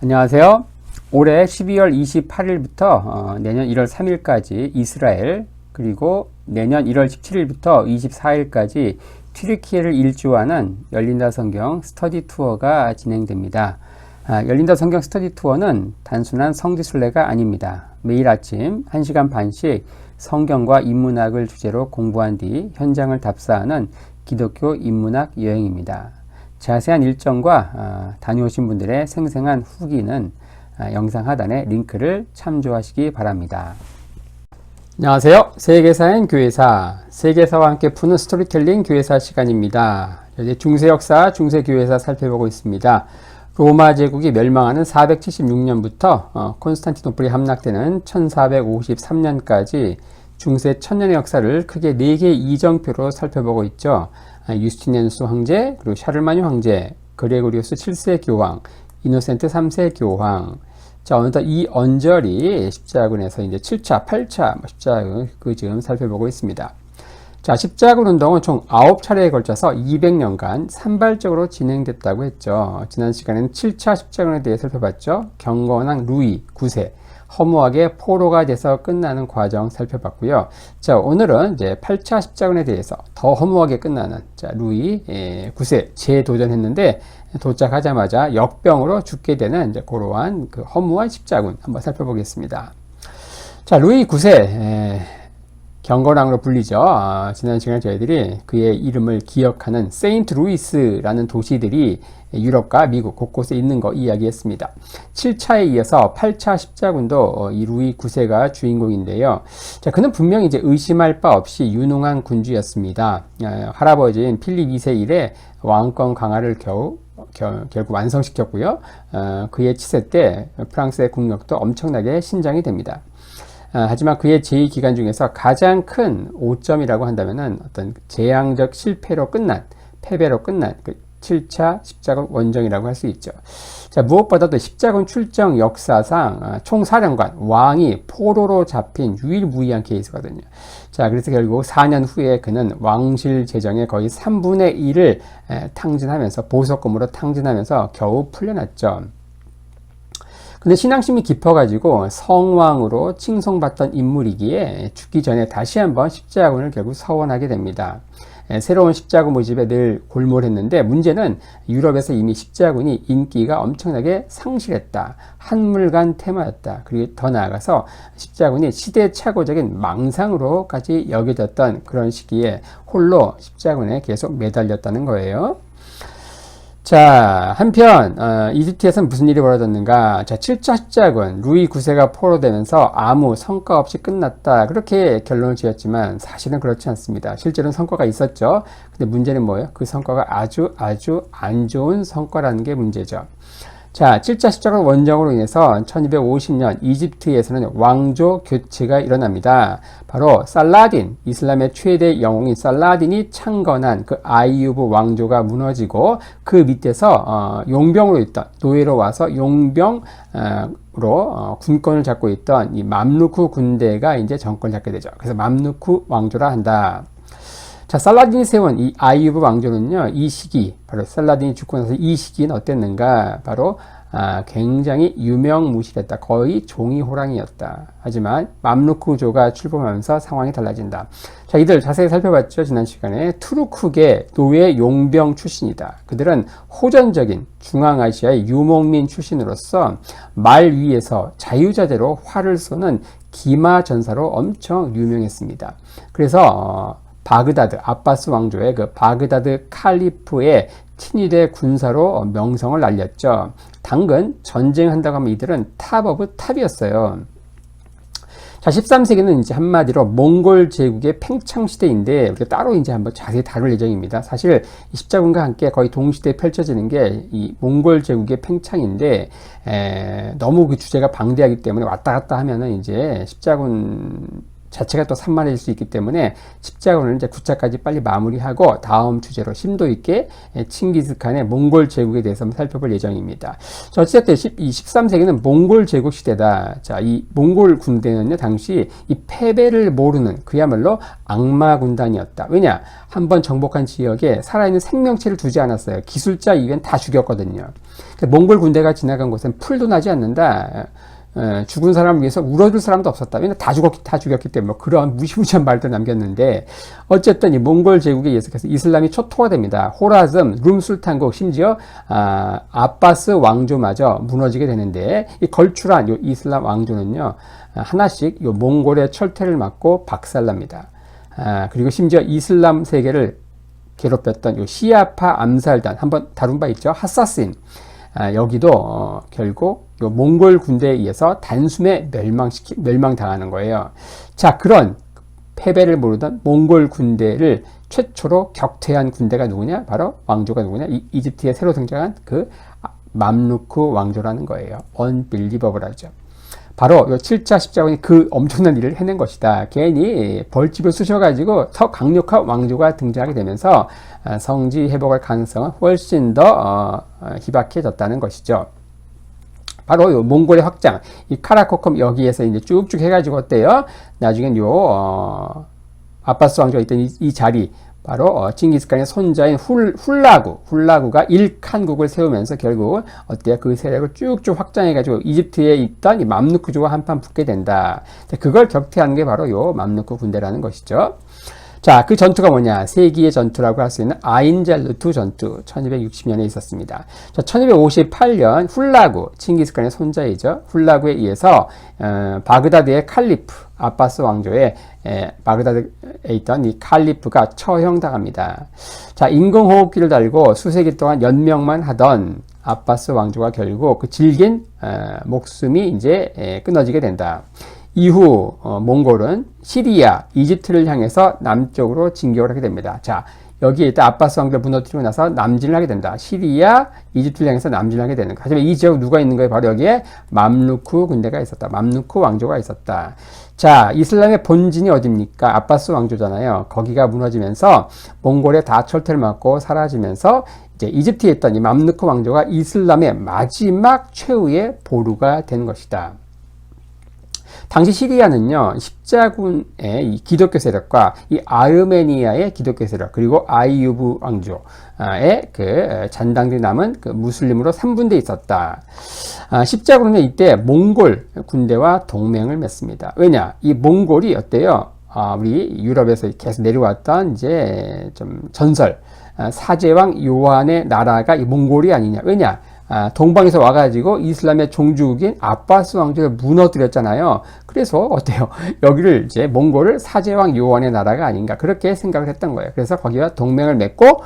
안녕하세요. 올해 12월 28일부터 내년 1월 3일까지 이스라엘, 그리고 내년 1월 17일부터 24일까지 튀르키예를 일주하는 열린다 성경 스터디 투어가 진행됩니다. 열린다 성경 스터디 투어는 단순한 성지순례가 아닙니다. 매일 아침 1시간 반씩 성경과 인문학을 주제로 공부한 뒤 현장을 답사하는 기독교 인문학 여행입니다. 자세한 일정과 다녀오신 분들의 생생한 후기는 영상 하단의 링크를 참조하시기 바랍니다. 안녕하세요. 세계사인 교회사, 세계사와 함께 푸는 스토리텔링 교회사 시간입니다. 이제 중세 역사, 중세 교회사 살펴보고 있습니다. 로마 제국이 멸망하는 476년부터 콘스탄티노플이 함락되는 1453년까지 중세 천년의 역사를 크게 4개의 이정표로 살펴보고 있죠. 유스티니아누스 황제, 그리고 샤를마뉴 황제, 그레고리우스 7세 교황, 이노센트 3세 교황. 자, 어느덧 이 언저리 십자군에서 이제 7차, 8차 십자군 그 즈음 살펴보고 있습니다. 자, 십자군 운동은 총 9차례에 걸쳐서 200년간 산발적으로 진행됐다고 했죠. 지난 시간에는 7차 십자군에 대해 살펴봤죠. 경건왕 루이 9세. 허무하게 포로가 돼서 끝나는 과정 살펴봤고요. 자, 오늘은 이제 8차 십자군에 대해서 더 허무하게 끝나는 루이 9세 재도전했는데 도착하자마자 역병으로 죽게 되는 이제 그러한 그 허무한 십자군 한번 살펴보겠습니다. 자, 루이 9세 경건왕으로 불리죠. 지난 시간에 저희들이 그의 이름을 기억하는 세인트 루이스라는 도시들이 유럽과 미국 곳곳에 있는 거 이야기했습니다. 7차에 이어서 8차 십자군도 이 루이 9세가 주인공인데요. 자, 그는 분명히 이제 의심할 바 없이 유능한 군주였습니다. 할아버지인 필립 2세 이래 왕권 강화를 결국 완성시켰고요. 그의 치세 때 프랑스의 국력도 엄청나게 신장이 됩니다. 하지만 그의 제위 기간 중에서 가장 큰 오점이라고 한다면은 어떤 재앙적 실패로 끝난, 패배로 끝난 그 7차 십자군 원정이라고 할 수 있죠. 자, 무엇보다도 십자군 출정 역사상 총사령관, 왕이 포로로 잡힌 유일무이한 케이스거든요. 자, 그래서 결국 4년 후에 그는 왕실 재정의 거의 3분의 1을 탕진하면서, 보석금으로 탕진하면서 겨우 풀려났죠. 근데 신앙심이 깊어가지고 성왕으로 칭송받던 인물이기에 죽기 전에 다시 한번 십자군을 결국 서원하게 됩니다. 새로운 십자군 모집에 늘 골몰했는데 문제는 유럽에서 이미 십자군이 인기가 엄청나게 상실했다. 한물간 테마였다. 그리고 더 나아가서 십자군이 시대착오적인 망상으로까지 여겨졌던 그런 시기에 홀로 십자군에 계속 매달렸다는 거예요. 자, 한편 이집트에서는 무슨 일이 벌어졌는가? 자, 7차 십자군 루이 9세가 포로되면서 아무 성과 없이 끝났다. 그렇게 결론을 지었지만 사실은 그렇지 않습니다. 실제로는 성과가 있었죠. 근데 문제는 뭐예요? 그 성과가 아주 안 좋은 성과라는 게 문제죠. 자, 7차 십자군 원정으로 인해서 1250년 이집트에서는 왕조 교체가 일어납니다. 바로 살라딘, 이슬람의 최대 영웅인 살라딘이 창건한 그 아이유브 왕조가 무너지고 그 밑에서 용병으로 있던, 노예로 와서 용병으로 군권을 잡고 있던 이 맘루크 군대가 이제 정권을 잡게 되죠. 그래서 맘루크 왕조라 한다. 자, 살라딘이 세운 이 아이유브 왕조는요, 이 시기, 바로 살라딘이 죽고 나서 이 시기는 어땠는가? 바로, 굉장히 유명무실했다. 거의 종이 호랑이였다. 하지만, 맘루크조가 출범하면서 상황이 달라진다. 자, 이들 자세히 살펴봤죠? 지난 시간에. 투르크계 노예 용병 출신이다. 그들은 호전적인 중앙아시아의 유목민 출신으로서 말 위에서 자유자재로 활을 쏘는 기마 전사로 엄청 유명했습니다. 그래서, 바그다드, 아바스 왕조의 그 바그다드 칼리프의 친위대 군사로 명성을 날렸죠. 당근 전쟁한다고 하면 이들은 탑 오브 탑이었어요. 자, 13세기는 이제 한마디로 몽골 제국의 팽창시대인데, 우리가 따로 이제 한번 자세히 다룰 예정입니다. 사실, 이 십자군과 함께 거의 동시대에 펼쳐지는 게 이 몽골 제국의 팽창인데, 너무 그 주제가 방대하기 때문에 왔다 갔다 하면은 이제 십자군 자체가 또 산만해질 수 있기 때문에 10장으로는 이제 9차까지 빨리 마무리하고 다음 주제로 심도 있게 칭기스칸의 몽골 제국에 대해서 한번 살펴볼 예정입니다. 자, 어쨌든 이 13세기는 몽골 제국 시대다. 자, 이 몽골 군대는요, 당시 이 패배를 모르는 그야말로 악마 군단이었다. 왜냐? 한번 정복한 지역에 살아있는 생명체를 두지 않았어요. 기술자 이외엔 다 죽였거든요. 몽골 군대가 지나간 곳엔 풀도 나지 않는다. 죽은 사람을 위해서 울어줄 사람도 없었다. 왜냐면 다 죽였기 때문에 뭐 그런 무시무시한 말들 남겼는데, 어쨌든 이 몽골 제국에 의해서 이슬람이 초토화 됩니다. 호라즘, 룸 술탄국, 심지어 아바스 왕조마저 무너지게 되는데, 이 걸출한 요 이슬람 왕조는요, 하나씩 요 몽골의 철퇴를 막고 박살납니다. 그리고 심지어 이슬람 세계를 괴롭혔던 요 시아파 암살단, 한번 다룬 바 있죠. 하사신. 여기도 결국 요 몽골 군대에 의해서 단숨에 멸망당하는 거예요. 자, 그런 패배를 모르던 몽골 군대를 최초로 격퇴한 군대가 누구냐? 바로 왕조가 누구냐? 이집트에 새로 등장한 그 맘루크 왕조라는 거예요. unbelievable하죠. 바로 요 7차 십자군이 그 엄청난 일을 해낸 것이다. 괜히 벌집을 쑤셔가지고 더 강력한 왕조가 등장하게 되면서 성지 회복할 가능성은 훨씬 더 희박해졌다는 것이죠. 바로 요 몽골의 확장, 이 카라코콤 여기에서 이제 쭉쭉 해가지고 어때요? 나중엔 요 아바스 왕조가 있던 이 자리, 바로 칭기스칸의 손자인 훌라구가 일칸국을 세우면서 결국 어때요? 그 세력을 쭉쭉 확장해가지고 이집트에 있던 이 맘루크족과 한판 붙게 된다. 그걸 격퇴하는 게 바로 요 맘루크 군대라는 것이죠. 자, 그 전투가 뭐냐? 세기의 전투라고 할 수 있는 아인잘루트 전투, 1260년에 있었습니다. 자, 1258년 훌라구, 칭기스칸의 손자이죠. 훌라구에 의해서 바그다드의 칼리프, 아바스 왕조의 바그다드에 있던 이 칼리프가 처형당합니다. 자, 인공호흡기를 달고 수세기 동안 연명만 하던 아바스 왕조가 결국 그 질긴 목숨이 이제 끊어지게 된다. 이후 몽골은 시리아, 이집트를 향해서 남쪽으로 진격을 하게 됩니다. 자, 여기에 있다 아바스 왕조를 무너뜨리고 나서 남진을 하게 된다. 시리아, 이집트를 향해서 남진을 하게 되는 거. 하지만 이 지역 누가 있는 거예요? 바로 여기에 맘루크 군대가 있었다. 맘루크 왕조가 있었다. 자, 이슬람의 본진이 어디입니까? 아바스 왕조잖아요. 거기가 무너지면서 몽골에 다 철퇴를 맞고 사라지면서 이제 이집트에 있던 이 맘루크 왕조가 이슬람의 마지막 최후의 보루가 된 것이다. 당시 시리아는요, 십자군의 이 기독교 세력과 이 아르메니아의 기독교 세력, 그리고 아이유브 왕조의 그 잔당들이 남은 그 무슬림으로 3분대 있었다. 십자군은 이때 몽골 군대와 동맹을 맺습니다. 왜냐? 이 몽골이 어때요? 우리 유럽에서 계속 내려왔던 이제 좀 전설, 사제왕 요한의 나라가 이 몽골이 아니냐? 왜냐? 동방에서 와가지고 이슬람의 종주국인 아바스 왕조를 무너뜨렸잖아요. 그래서 어때요? 여기를 이제 몽골을 사제왕 요한의 나라가 아닌가 그렇게 생각을 했던 거예요. 그래서 거기와 동맹을 맺고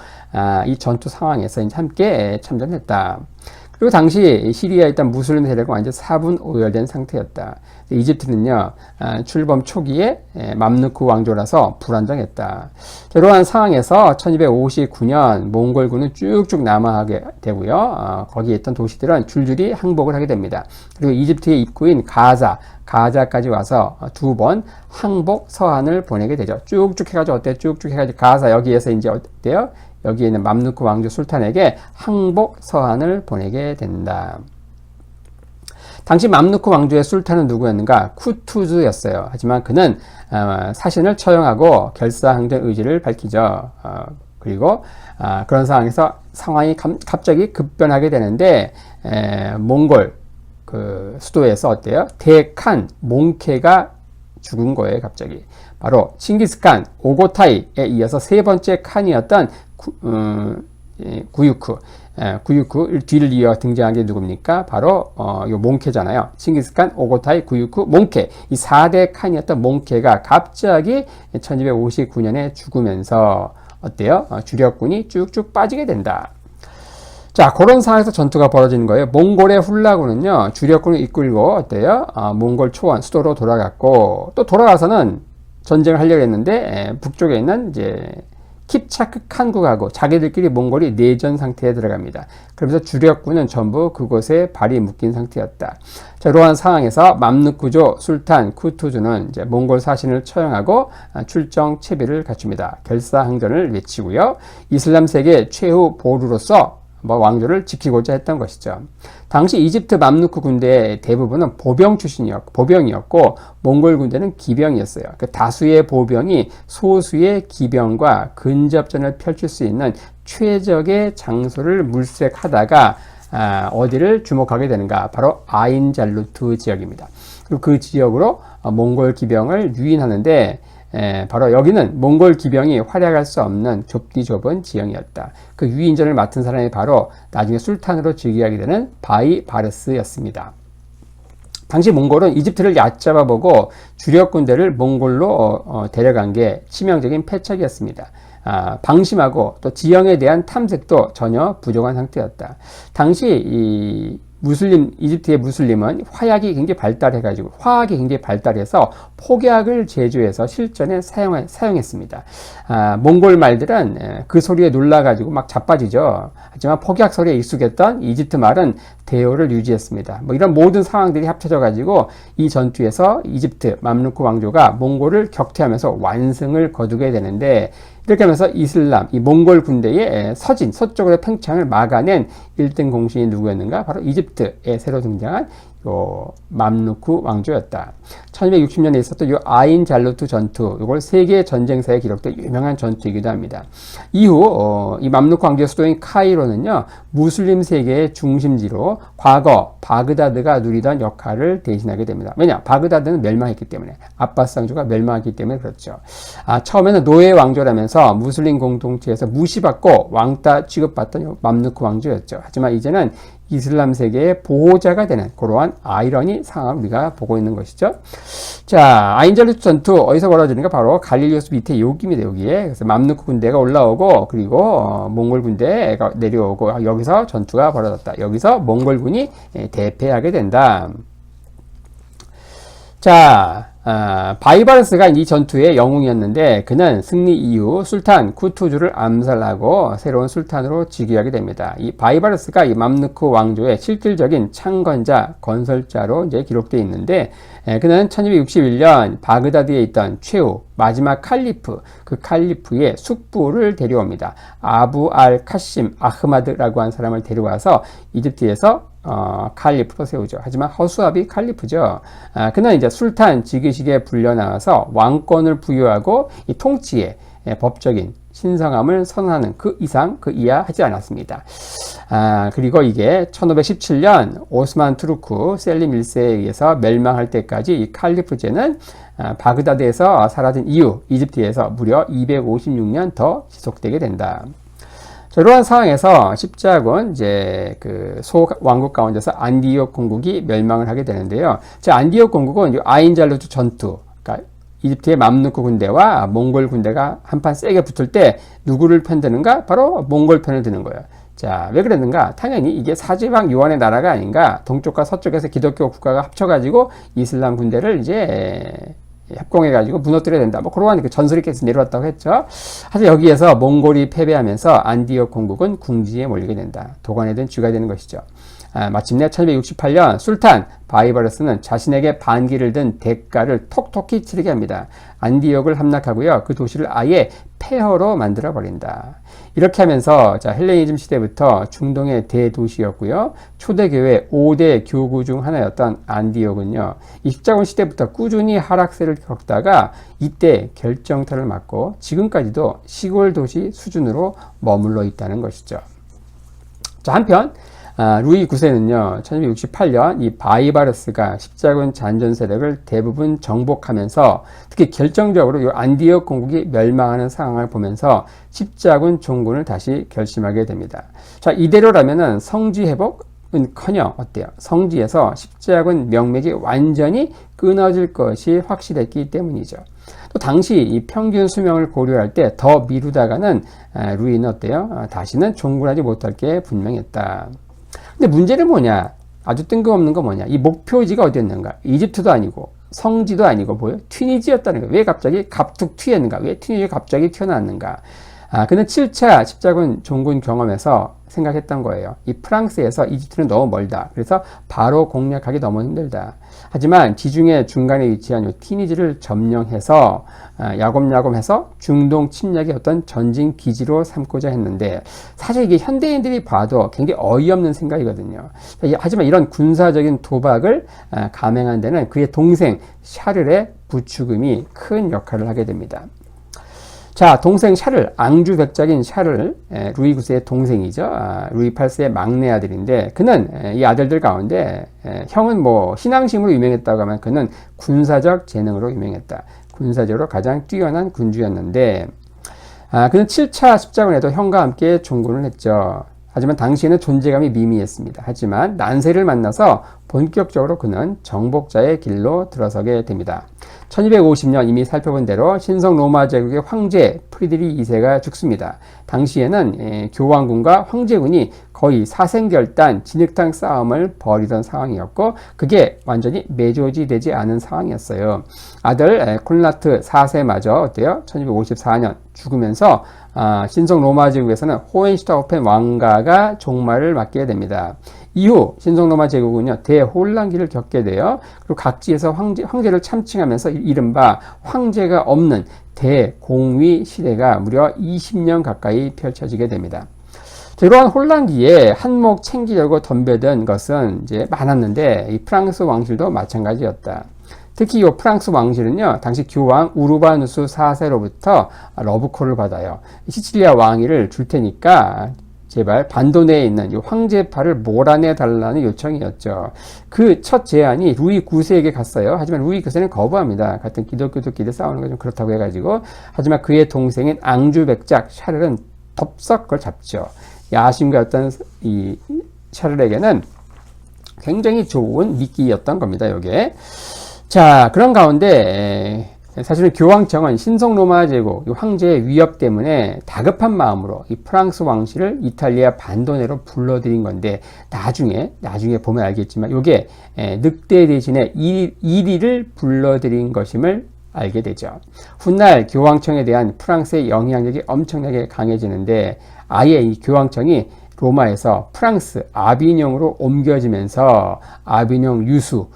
이 전투 상황에서 이제 함께 참전했다. 그리고 당시 시리아에 있던 무슬림 세력은 완전 사분오열된 상태였다. 이집트는요, 출범 초기에 맘루크 왕조라서 불안정했다. 이러한 상황에서 1259년 몽골군은 쭉쭉 남하하게 되고요. 거기에 있던 도시들은 줄줄이 항복을 하게 됩니다. 그리고 이집트의 입구인 가자까지 와서 두 번 항복 서한을 보내게 되죠. 쭉쭉 해가지고 어때요? 쭉쭉 해가지고 가자 여기에서 이제 어때요? 여기에 있는 맘루크 왕조 술탄에게 항복 서한을 보내게 된다. 당시 맘루크 왕조의 술탄은 누구였는가? 쿠투즈였어요. 하지만 그는 사신을 처형하고 결사항전 의지를 밝히죠. 그리고 그런 상황에서 상황이 갑자기 급변하게 되는데 몽골 그 수도에서 어때요? 대칸 몽케가 죽은 거예요. 갑자기. 바로 칭기스칸 오고타이에 이어서 세 번째 칸이었던 구유크 뒤를 이어 등장한 게 누굽니까? 바로 요 몽케잖아요. 칭기스칸, 오고타이, 구유크, 몽케 이 4대 칸이었던 몽케가 갑자기 1259년에 죽으면서 어때요? 주력군이 쭉쭉 빠지게 된다. 자, 그런 상황에서 전투가 벌어지는 거예요. 몽골의 훌라구는요, 주력군을 이끌고 어때요? 몽골 초원 수도로 돌아갔고 또 돌아가서는 전쟁을 하려고 했는데 북쪽에 있는 이제 킵차크 칸국하고 자기들끼리 몽골이 내전 상태에 들어갑니다. 그러면서 주력군은 전부 그곳에 발이 묶인 상태였다. 자, 이러한 상황에서 맘루크조 술탄 쿠투주는 이제 몽골 사신을 처형하고 출정 채비를 갖춥니다. 결사항전을 외치고요. 이슬람 세계 최후 보루로서 왕조를 지키고자 했던 것이죠. 당시 이집트 맘루크 군대의 대부분은 보병이었고 몽골 군대는 기병이었어요. 그 다수의 보병이 소수의 기병과 근접전을 펼칠 수 있는 최적의 장소를 물색하다가 어디를 주목하게 되는가? 바로 아인잘루트 지역입니다. 그리고 그 지역으로 몽골 기병을 유인하는데 바로 여기는 몽골 기병이 활약할 수 없는 좁디 좁은 지형이었다. 그 유인전을 맡은 사람이 바로 나중에 술탄으로 즉위하게 되는 바이바르스였습니다. 당시 몽골은 이집트를 얕잡아보고 주력 군대를 몽골로 데려간 게 치명적인 패착이었습니다. 방심하고 또 지형에 대한 탐색도 전혀 부족한 상태였다. 당시 이집트의 무슬림은 화학이 굉장히 발달해서 폭약을 제조해서 실전에 사용했습니다. 몽골 말들은 그 소리에 놀라가지고 막 자빠지죠. 하지만 폭약 소리에 익숙했던 이집트 말은 대오를 유지했습니다. 이런 모든 상황들이 합쳐져가지고 이 전투에서 이집트 맘루크 왕조가 몽골을 격퇴하면서 완승을 거두게 되는데, 이렇게 하면서 이 몽골 군대의 서쪽으로 팽창을 막아낸 1등 공신이 누구였는가? 바로 이집트에 새로 등장한 맘루크 왕조였다. 1260년에 있었던 아인잘루트 전투, 이걸 세계 전쟁사에 기록된 유명한 전투이기도 합니다. 이후 이 맘루크 왕조의 수도인 카이로는요, 무슬림 세계의 중심지로 과거 바그다드가 누리던 역할을 대신하게 됩니다. 왜냐? 바그다드는 멸망했기 때문에, 아바스 왕조가 멸망했기 때문에 그렇죠. 처음에는 노예 왕조라면서 무슬림 공동체에서 무시받고 왕따 취급받던 맘루크 왕조였죠. 하지만 이제는 이슬람 세계의 보호자가 되는 그러한 아이러니 상황을 우리가 보고 있는 것이죠. 자, 아인잘루트 전투 어디서 벌어지는가? 바로 갈릴리오스 밑에 여기입니다. 여기에. 그래서 맘루크 군대가 올라오고, 그리고 몽골 군대가 내려오고, 여기서 전투가 벌어졌다. 여기서 몽골군이 대패하게 된다. 자, 바이바르스가 이 전투의 영웅이었는데, 그는 승리 이후 술탄 쿠투주를 암살하고 새로운 술탄으로 즉위하게 됩니다. 이 바이바르스가 이 맘루크 왕조의 실질적인 창건자, 건설자로 이제 기록되어 있는데, 그는 1261년 바그다드에 있던 최후 마지막 칼리프, 그 칼리프의 숙부를 데려옵니다. 아부 알 카심 아흐마드라고 한 사람을 데려와서 이집트에서 칼리프로 세우죠. 하지만 허수아비 칼리프죠. 그는 이제 술탄 즉위식에 불려나와서 왕권을 부여하고 이 통치의 법적인 신성함을 선언하는 그 이하 하지 않았습니다. 그리고 이게 1517년 오스만 투르크 셀림 1세에 의해서 멸망할 때까지 이 칼리프제는 바그다드에서 사라진 이후 이집트에서 무려 256년 더 지속되게 된다. 이러한 상황에서 십자군 이제 그 소왕국 가운데서 안디옥 공국이 멸망을 하게 되는데요. 안디옥 공국은 아인잘루트 전투, 그러니까 이집트의 맘루크 군대와 몽골 군대가 한판 세게 붙을 때 누구를 편드는가? 바로 몽골 편을 드는 거예요. 자, 왜 그랬는가? 당연히 이게 사지방 요한의 나라가 아닌가? 동쪽과 서쪽에서 기독교 국가가 합쳐가지고 이슬람 군대를 이제 협공해가지고 무너뜨려야 된다. 그러한 그 전설이 계속 내려왔다고 했죠. 하여튼 여기에서 몽골이 패배하면서 안디옥 공국은 궁지에 몰리게 된다. 도관에 든 쥐가 되는 것이죠. 마침내 1268년 술탄 바이바르스는 자신에게 반기를 든 대가를 톡톡히 치르게 합니다. 안디옥을 함락하고요. 그 도시를 아예 폐허로 만들어 버린다. 이렇게 하면서 헬레니즘 시대부터 중동의 대도시였고요. 초대교회 5대 교구 중 하나였던 안디옥은요. 이 십자군 시대부터 꾸준히 하락세를 겪다가 이때 결정타를 맞고 지금까지도 시골 도시 수준으로 머물러 있다는 것이죠. 한편 루이 9세는요, 1268년 이 바이바르스가 십자군 잔존 세력을 대부분 정복하면서 특히 결정적으로 이 안디옥 공국이 멸망하는 상황을 보면서 십자군 종군을 다시 결심하게 됩니다. 이대로라면은 성지 회복은커녕 어때요? 성지에서 십자군 명맥이 완전히 끊어질 것이 확실했기 때문이죠. 또 당시 이 평균 수명을 고려할 때 더 미루다가는 루이는 어때요? 다시는 종군하지 못할 게 분명했다. 근데 문제는 뭐냐? 아주 뜬금없는 거 뭐냐? 이 목표지가 어디였는가? 이집트도 아니고 성지도 아니고 뭐예요? 튀니지였다는 거예요. 왜 갑자기 갑툭 튀었는가? 왜 튀니지가 갑자기 튀어나왔는가? 그는 7차 십자군 종군 경험에서 생각했던 거예요. 이 프랑스에서 이집트는 너무 멀다. 그래서 바로 공략하기 너무 힘들다. 하지만 지중해 중간에 위치한 이 티니지를 점령해서 야곱야곱해서 중동 침략의 어떤 전진 기지로 삼고자 했는데, 사실 이게 현대인들이 봐도 굉장히 어이없는 생각이거든요. 하지만 이런 군사적인 도박을 감행한 데는 그의 동생 샤를의 부추김이 큰 역할을 하게 됩니다. 자, 동생 샤를, 앙주 백작인 샤를, 루이 9세의 동생이죠. 루이 8세의 막내 아들인데, 그는 이 아들들 가운데 형은 뭐 신앙심으로 유명했다고 하면 그는 군사적 재능으로 유명했다. 군사적으로 가장 뛰어난 군주였는데, 그는 7차 십자군에도 형과 함께 종군을 했죠. 하지만 당시에는 존재감이 미미했습니다. 하지만 난세를 만나서 본격적으로 그는 정복자의 길로 들어서게 됩니다. 1250년 이미 살펴본 대로 신성 로마 제국의 황제 프리드리 2세가 죽습니다. 당시에는 교황군과 황제군이 거의 사생결단 진흙탕 싸움을 벌이던 상황이었고, 그게 완전히 매조지되지 않은 상황이었어요. 아들 콘라트 4세마저 어때요? 1254년 죽으면서 신성 로마 제국에서는 호헨슈타우펜 왕가가 종말을 맞게 됩니다. 이후 신성 로마 제국은요 대혼란기를 겪게 돼요. 그리고 각지에서 황제를 참칭하면서 이른바 황제가 없는 대공위 시대가 무려 20년 가까이 펼쳐지게 됩니다. 이러한 혼란기에 한몫 챙기려고 덤벼든 것은 이제 많았는데, 이 프랑스 왕실도 마찬가지였다. 특히 이 프랑스 왕실은요, 당시 교황 우르바누스 4세로부터 러브콜을 받아요. 시칠리아 왕위를 줄 테니까 제발 반도내에 있는 이 황제파를 몰아내 달라는 요청이었죠. 그 첫 제안이 루이 9세에게 갔어요. 하지만 루이 9세는 거부합니다. 같은 기독교들끼리 싸우는 거 좀 그렇다고 해가지고. 하지만 그의 동생인 앙주 백작 샤를은 덥석 그걸 잡죠. 야심과 어떤 이 샤를에게는 굉장히 좋은 미끼였던 겁니다. 이게. 자, 그런 가운데 사실은 교황청은 신성 로마 제국 황제의 위협 때문에 다급한 마음으로 이 프랑스 왕실을 이탈리아 반도내로 불러들인 건데, 나중에 보면 알겠지만 이게 늑대 대신에 이리를 불러들인 것임을 알게 되죠. 훗날 교황청에 대한 프랑스의 영향력이 엄청나게 강해지는데, 아예 이 교황청이 로마에서 프랑스 아비뇽으로 옮겨지면서 아비뇽 유수.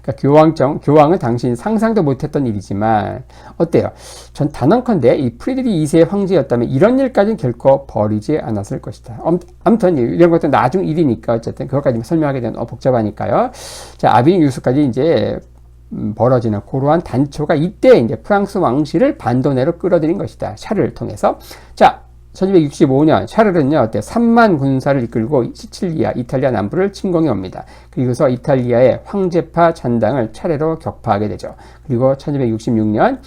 그러니까 교황은 당신 상상도 못했던 일이지만, 어때요? 전 단언컨대 이 프리드리 2세 황제였다면 이런 일까지는 결코 벌이지 않았을 것이다. 아무튼 이런 것도 나중 일이니까 어쨌든 그것까지 설명하게 되면 복잡하니까요. 자, 아비뇽 유수까지 이제 벌어지는 그러한 단초가 이때 이제 프랑스 왕실을 반도내로 끌어들인 것이다. 샤를 통해서. 자, 1265년 샤를은요, 3만 군사를 이끌고 시칠리아, 이탈리아 남부를 침공해 옵니다. 그리고서 이탈리아의 황제파 잔당을 차례로 격파하게 되죠. 그리고 1266년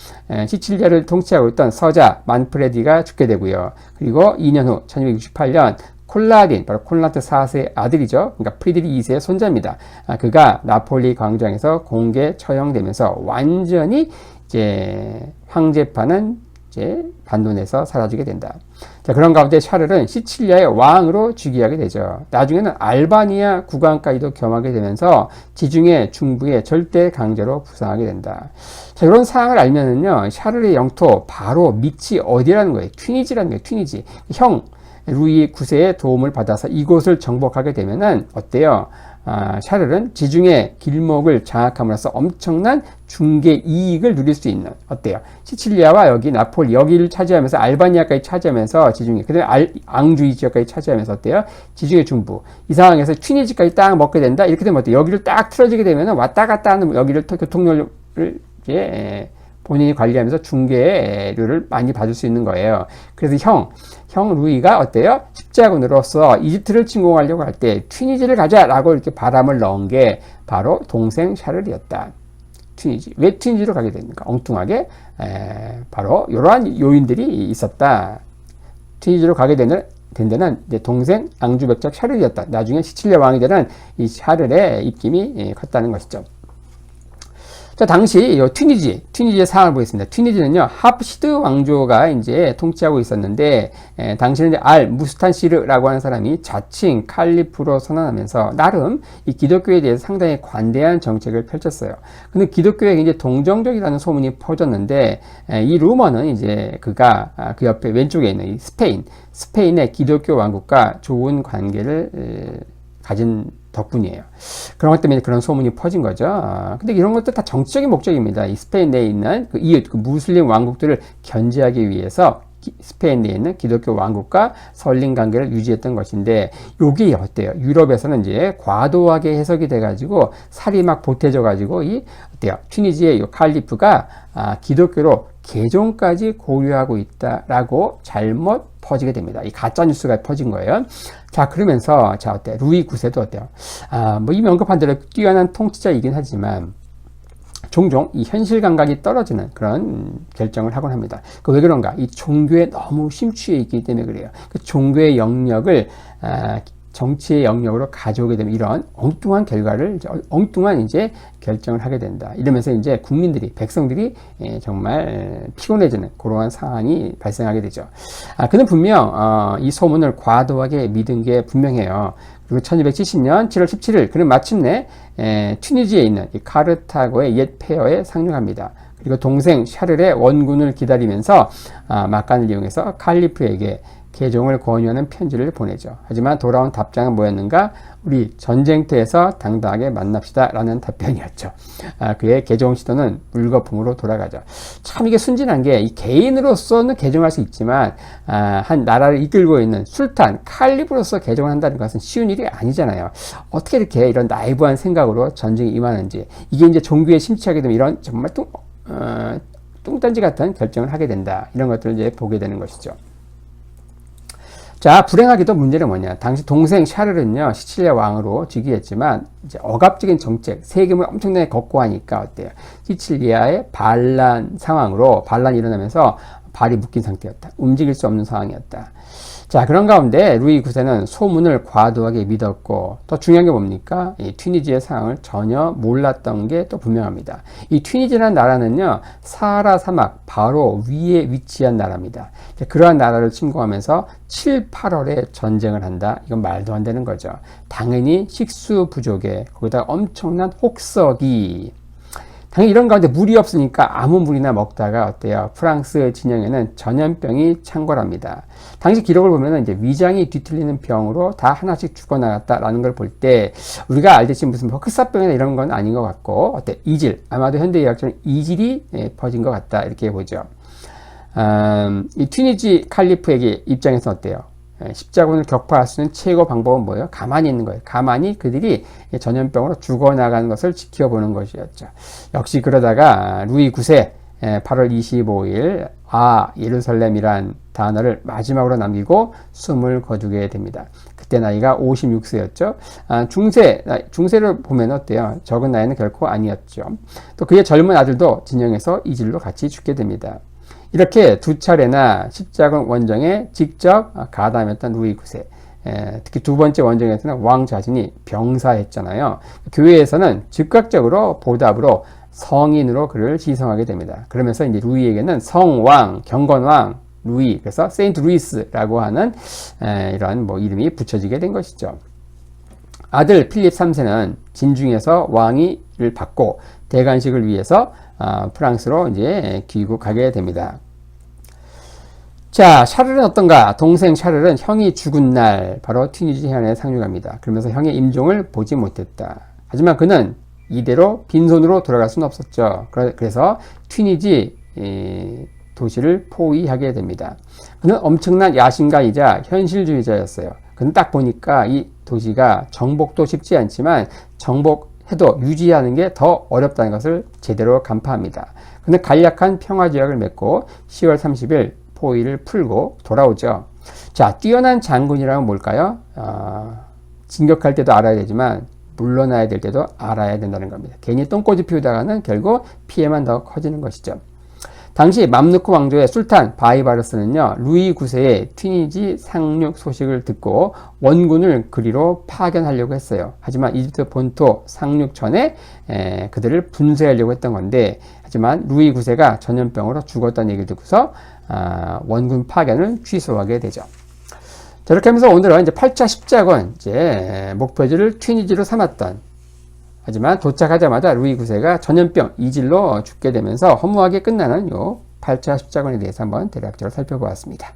시칠리아를 통치하고 있던 서자 만프레디가 죽게 되고요. 그리고 2년 후 1268년 콜라딘, 바로 콘라트 4세의 아들이죠. 그러니까 프리드리 2세의 손자입니다. 그가 나폴리 광장에서 공개 처형되면서 완전히 이제 황제파는 반도내에서 사라지게 된다. 자, 그런 가운데 샤를은 시칠리아의 왕으로 즉위하게 되죠. 나중에는 알바니아 국왕까지도 겸하게 되면서 지중해 중부의 절대 강제로 부상하게 된다. 자, 이런 사항을 알면은요, 샤를의 영토 바로 밑이 어디라는 거예요? 튀니지라는 거예요. 튀니지. 형 루이 9세의 도움을 받아서 이곳을 정복하게 되면은 어때요? 샤를은 지중해 길목을 장악함으로써 엄청난 중개 이익을 누릴 수 있는, 어때요? 시칠리아와 여기 나폴리 여기를 차지하면서 알바니아까지 차지하면서 지중해, 그다음에 앙주이 지역까지 차지하면서 어때요? 지중해 중부 이 상황에서 튀니지까지 딱 먹게 된다. 이렇게 되면 어때요? 여기를 딱 틀어지게 되면 왔다 갔다 하는 여기를 교통료를 이제 본인이 관리하면서 중개료를 많이 받을 수 있는 거예요. 그래서 형 루이가 어때요? 십자군으로서 이집트를 침공하려고 할 때 튀니지를 가자라고 이렇게 바람을 넣은 게 바로 동생 샤를이었다. 튀니지. 왜 튀니지로 가게 됩니까? 엉뚱하게 바로 이러한 요인들이 있었다. 튀니지로 가게 된 데는 이제 동생 앙주 백작 샤를이었다. 나중에 시칠리아 왕이 되는 이 샤를의 입김이 컸다는 것이죠. 자, 당시 이 튀니지의 상황을 보겠습니다. 튀니지는요, 합시드 왕조가 이제 통치하고 있었는데, 당시는 이제 무스탄시르라고 하는 사람이 자칭 칼리프로 선언하면서 나름 이 기독교에 대해서 상당히 관대한 정책을 펼쳤어요. 근데 기독교에 이제 동정적이라는 소문이 퍼졌는데, 이 루머는 이제 그가 그 옆에 왼쪽에 있는 이 스페인의 기독교 왕국과 좋은 관계를 가진 덕분이에요. 그런 것 때문에 그런 소문이 퍼진 거죠. 근데 이런 것도 다 정치적인 목적입니다. 이 스페인 내에 있는 그 이웃, 그 무슬림 왕국들을 견제하기 위해서 스페인 내에 있는 기독교 왕국과 설린 관계를 유지했던 것인데, 요게 어때요? 유럽에서는 이제 과도하게 해석이 돼가지고 살이 막 보태져가지고 어때요? 튀니지의 이 칼리프가 기독교로 개종까지 고려하고 있다라고 잘못 퍼지게 됩니다. 이 가짜 뉴스가 퍼진 거예요. 자, 그러면서 어때? 루이 9세도 어때요? 뭐 이미 언급한 대로 뛰어난 통치자이긴 하지만 종종 이 현실 감각이 떨어지는 그런 결정을 하곤 합니다. 왜 그런가? 이 종교에 너무 심취해 있기 때문에 그래요. 그 종교의 영역을 정치의 영역으로 가져오게 되면 이런 엉뚱한 결과를, 엉뚱한 이제 결정을 하게 된다. 이러면서 이제 백성들이 정말 피곤해지는 그러한 상황이 발생하게 되죠. 그는 분명 이 소문을 과도하게 믿은 게 분명해요. 그리고 1270년 7월 17일 그는 마침내 튀니지에 있는 이 카르타고의 옛 폐허에 상륙합니다. 그리고 동생 샤를의 원군을 기다리면서 막간을 이용해서 칼리프에게 개종을 권유하는 편지를 보내죠. 하지만 돌아온 답장은 뭐였는가? 우리 전쟁터에서 당당하게 만납시다 라는 답변이었죠. 그의 개종 시도는 물거품으로 돌아가죠. 참 이게 순진한 게, 이 개인으로서는 개종할 수 있지만 한 나라를 이끌고 있는 술탄 칼리프로서 개종을 한다는 것은 쉬운 일이 아니잖아요. 어떻게 이렇게 이런 나이브한 생각으로 전쟁에 임하는지, 이게 이제 종교에 심취하게 되면 이런 정말 뚱딴지 같은 결정을 하게 된다. 이런 것들을 이제 보게 되는 것이죠. 자, 불행하게도 문제는 뭐냐? 당시 동생 샤를은요, 시칠리아 왕으로 즉위했지만, 이제 억압적인 정책, 세금을 엄청나게 걷고 하니까 어때요? 시칠리아의 반란이 일어나면서 발이 묶인 상태였다. 움직일 수 없는 상황이었다. 자, 그런 가운데 루이 9세는 소문을 과도하게 믿었고, 더 중요한 게 뭡니까? 이 튀니지의 상황을 전혀 몰랐던 게 또 분명합니다. 이 튀니지라는 나라는요, 사하라 사막 바로 위에 위치한 나라입니다. 그러한 나라를 침공하면서 7, 8월에 전쟁을 한다? 이건 말도 안 되는 거죠. 당연히 식수 부족에, 거기다가 엄청난 혹서기, 당연히 이런 가운데 물이 없으니까 아무 물이나 먹다가 어때요? 프랑스 진영에는 전염병이 창궐합니다. 당시 기록을 보면 이제 위장이 뒤틀리는 병으로 다 하나씩 죽어나갔다라는 걸 볼 때, 우리가 알듯이 무슨 흑사병이나 이런 건 아닌 것 같고, 이질, 아마도 현대의학적으로 이질이 퍼진 것 같다, 이렇게 보죠. 이 튀니지 칼리프에게 입장에서 어때요? 십자군을 격파할 수 있는 최고 방법은 뭐예요? 가만히 있는 거예요. 가만히 그들이 전염병으로 죽어나가는 것을 지켜보는 것이었죠. 역시 그러다가 루이 9세 8월 25일 예루살렘이란 단어를 마지막으로 남기고 숨을 거두게 됩니다. 그때 나이가 56세였죠. 중세를 보면 어때요? 적은 나이는 결코 아니었죠. 또 그의 젊은 아들도 진영에서 이질로 같이 죽게 됩니다. 이렇게 두 차례나 십자군 원정에 직접 가담했던 루이 9세. 특히 두 번째 원정에서는 왕 자신이 병사했잖아요. 교회에서는 즉각적으로 보답으로 성인으로 그를 시성하게 됩니다. 그러면서 이제 루이에게는 성왕, 경건왕, 루이, 그래서 세인트 루이스라고 하는 이런 이름이 붙여지게 된 것이죠. 아들 필립 3세는 진중에서 왕위를 받고 대관식을 위해서 프랑스로 이제 귀국하게 됩니다. 자, 샤를은 어떤가? 동생 샤를은 형이 죽은 날 바로 튀니지 해안에 상륙합니다. 그러면서 형의 임종을 보지 못했다. 하지만 그는 이대로 빈손으로 돌아갈 수는 없었죠. 그래서 튀니지 도시를 포위하게 됩니다. 그는 엄청난 야심가이자 현실주의자였어요. 그는 딱 보니까 이 도시가 정복도 쉽지 않지만 정복해도 유지하는 게 더 어렵다는 것을 제대로 간파합니다. 그는 간략한 평화지역을 맺고 10월 30일 포위를 풀고 돌아오죠. 자, 뛰어난 장군이라면 뭘까요? 진격할 때도 알아야 되지만 물러나야 될 때도 알아야 된다는 겁니다. 괜히 똥꼬지 피우다가는 결국 피해만 더 커지는 것이죠. 당시 맘루크 왕조의 술탄 바이바르스는요, 루이 9세의 튀니지 상륙 소식을 듣고 원군을 그리로 파견하려고 했어요. 하지만 이집트 본토 상륙 전에 그들을 분쇄하려고 했던 건데, 하지만 루이 9세가 전염병으로 죽었다는 얘기를 듣고서 원군 파견을 취소하게 되죠. 자, 이렇게 하면서 오늘은 이제 8차 십자군, 이제 목표지를 튀니지로 삼았던, 하지만 도착하자마자 루이 9세가 전염병 이질로 죽게 되면서 허무하게 끝나는 요 8차 십자군에 대해서 한번 대략적으로 살펴보았습니다.